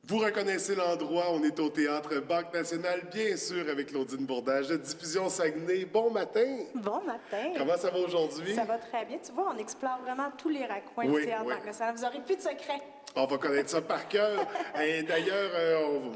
Vous reconnaissez l'endroit, on est au Théâtre Banque Nationale, bien sûr, avec Claudine Bourdage de Diffusion Saguenay. Bon matin! Bon matin! Comment ça va aujourd'hui? Ça va très bien. Tu vois, on explore vraiment tous les raccoins du Théâtre Banque Nationale. Vous n'aurez plus de secrets. On va connaître ça par cœur. Et d'ailleurs,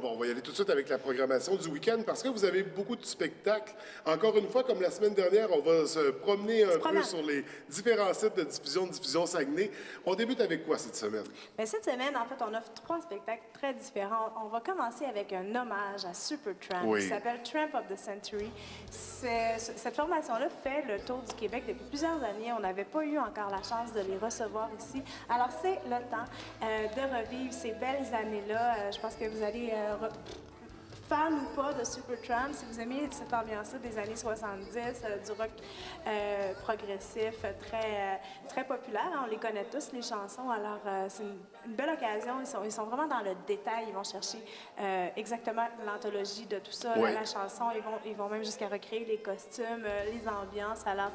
on va y aller tout de suite avec la programmation du week-end parce que vous avez beaucoup de spectacles. Encore une fois, comme la semaine dernière, on va se promener un peu sur les différents sites de Diffusion Saguenay. On débute avec quoi cette semaine? Bien, cette semaine, en fait, on offre 3 spectacles très différents. On va commencer avec un hommage à Supertramp qui s'appelle Tramp of the Century. Cette formation-là fait le tour du Québec depuis plusieurs années. On n'avait pas eu encore la chance de les recevoir ici. Alors, c'est le temps de revivre ces belles années-là. Je pense que vous allez fan ou pas de Supertramp, si vous aimez cette ambiance-là des années 70, du rock progressif, très populaire. On les connaît tous, les chansons. Alors, c'est une belle occasion. Ils sont vraiment dans le détail. Ils vont chercher exactement l'anthologie de tout ça, la chanson. Ils vont même jusqu'à recréer les costumes, les ambiances. Alors,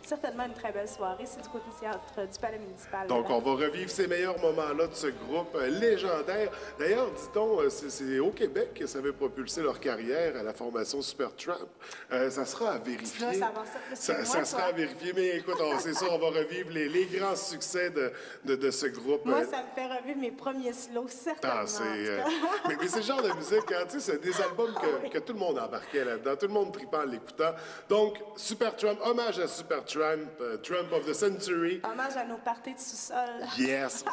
certainement une très belle soirée. C'est du côté théâtre du Palais municipal. Donc, on va revivre ces meilleurs moments-là de ce groupe légendaire. D'ailleurs, dit-on, c'est au Québec que ça avait propulsé leur carrière à la formation Supertramp. Ça sera à vérifier. Ça sera à vérifier, mais écoute, c'est sûr, on va revivre les grands succès de ce groupe. Moi, ça me fait revivre mes premiers slows, certainement. Mais c'est le genre de musique, hein, tu sais, c'est des albums que tout le monde embarquait là-dedans, tout le monde tripait en l'écoutant. Donc, Supertramp, hommage à Supertramp, Tramp of the Century. Hommage à nos parties de sous-sol. Yes!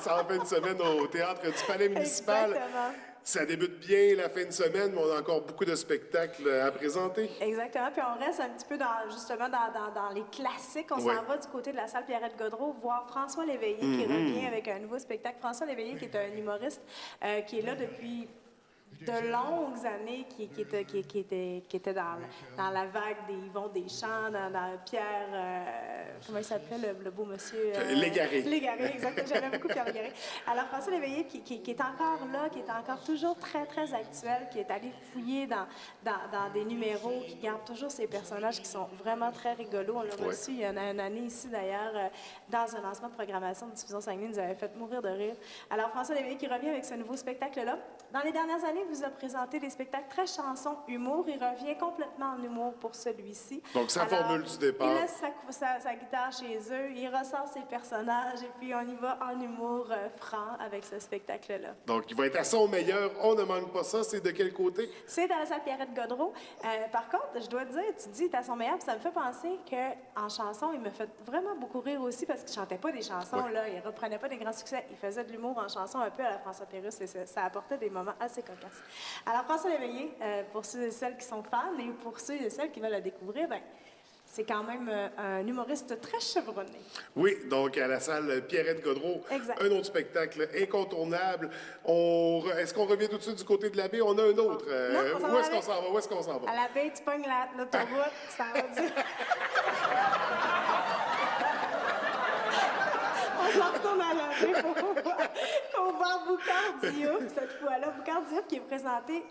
Ça en fin de semaine au Théâtre du Palais municipal. Exactement. Ça débute bien la fin de semaine, mais on a encore beaucoup de spectacles à présenter. Exactement. Puis on reste un petit peu dans les classiques. On s'en va du côté de la salle Pierrette-Godreau voir François Léveillé qui revient avec un nouveau spectacle. François Léveillé qui est un humoriste qui est là depuis de longues années, qui était dans la vague des Yvon Deschamps, dans Pierre... comment il s'appelait, le beau monsieur? Légaré. Légaré, exactement. J'aimais beaucoup Pierre Légaré. Alors, François Léveillé, qui est encore là, qui est encore toujours très, très actuel, qui est allé fouiller dans des numéros, qui garde toujours ces personnages qui sont vraiment très rigolos. On l'a reçu il y a une année ici, d'ailleurs, dans un lancement de programmation de Diffusion Saguenay, nous avait fait mourir de rire. Alors, François Léveillé qui revient avec ce nouveau spectacle-là. Dans les dernières années, il vous a présenté des spectacles très chansons, humour. Il revient complètement en humour pour celui-ci. Donc, sa formule du départ. Il laisse sa guitare chez eux, il ressort ses personnages et puis on y va en humour franc avec ce spectacle-là. Donc, il va être à son meilleur. On ne manque pas ça. C'est de quel côté? C'est dans la salle Pierrette-Godreau. Par contre, je dois te dire, tu dis, il est à son meilleur, puis ça me fait penser qu'en chanson, il me fait vraiment beaucoup rire aussi parce qu'il chantait pas des chansons, là. Il reprenait pas des grands succès. Il faisait de l'humour en chanson un peu à la François Pérusse et ça apportait des moments assez cocasses. Alors, François Léveillé, pour ceux et celles qui sont fans et pour ceux et celles qui veulent le découvrir, ben, c'est quand même un humoriste très chevronné. Oui, donc à la salle Pierrette-Godreau, un autre spectacle incontournable. Est-ce qu'on revient tout de suite du côté de la baie? On a un autre. Où est-ce qu'on s'en va? Où est-ce qu'on s'en va? À la baie, tu pognes l'autoroute, ça va dire... On s'en retourne à la baie pour voir Boucard Diouf, cette fois-là. Boucard Diouf qui est présenté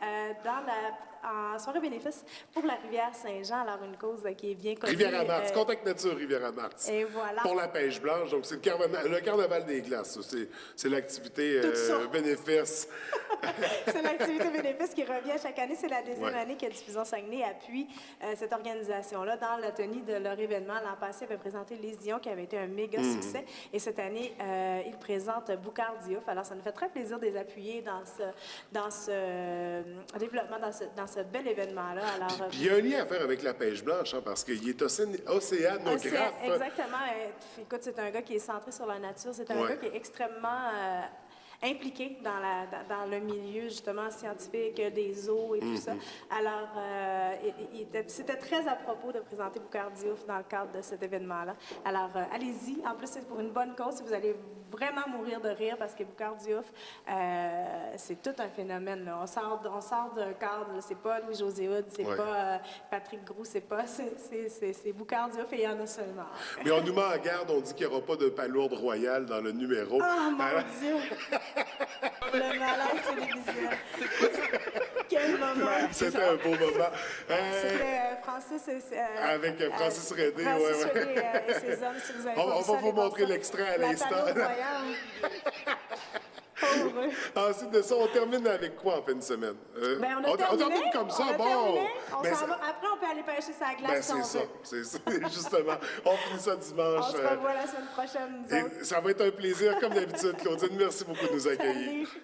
en soirée bénéfice pour la rivière Saint-Jean, alors une cause qui est bien connue. Rivière-à-Mars, Contact Nature, Rivière-à-Mars. Et voilà. Pour la pêche blanche, donc c'est le carnaval des glaces, c'est l'activité bénéfice. C'est l'activité bénéfice qui revient chaque année. C'est la deuxième année que Diffusion Saguenay appuie cette organisation-là dans la tenue de leur événement. L'an passé, il avait présenté Les Dion, qui avait été un méga succès. Et cette année, il présente Boucard Diouf. Alors, ça nous fait très plaisir de les appuyer dans ce développement, dans ce bel événement-là. Puis il y a un lien à faire avec la pêche blanche, hein, parce qu'il est océanographe. Exactement. Écoute, c'est un gars qui est centré sur la nature. C'est un gars qui est extrêmement... impliqué dans le milieu, justement, scientifique, des eaux et tout ça. Alors, c'était très à propos de présenter Boucard Diouf dans le cadre de cet événement-là. Alors, allez-y. En plus, c'est pour une bonne cause. Vous allez vraiment mourir de rire parce que Boucard Diouf, c'est tout un phénomène, là. On sort d'un cadre. C'est pas Louis-José Hood, c'est pas Patrick Groux, c'est Boucard Diouf et il y en a seulement. Mais on nous met en garde, on dit qu'il n'y aura pas de palourde royale dans le numéro. Oh, mon Dieu! Le malade télévisuel. Quel moment! C'était un beau moment. C'était Francis... avec Francis Redé, et ses hommes, si vous avez On va vous montrer l'extrait à l'instant. Heureux. Ensuite de ça, on termine avec quoi en fin de semaine? Ben, on termine comme ça, bon. Ben, après, on peut aller pêcher sa glace Ben, si on veut. c'est ça, justement. On finit ça dimanche. On se revoit la semaine prochaine, nous autres. Ça va être un plaisir, comme d'habitude, Claudine. Merci beaucoup de nous accueillir. Salut.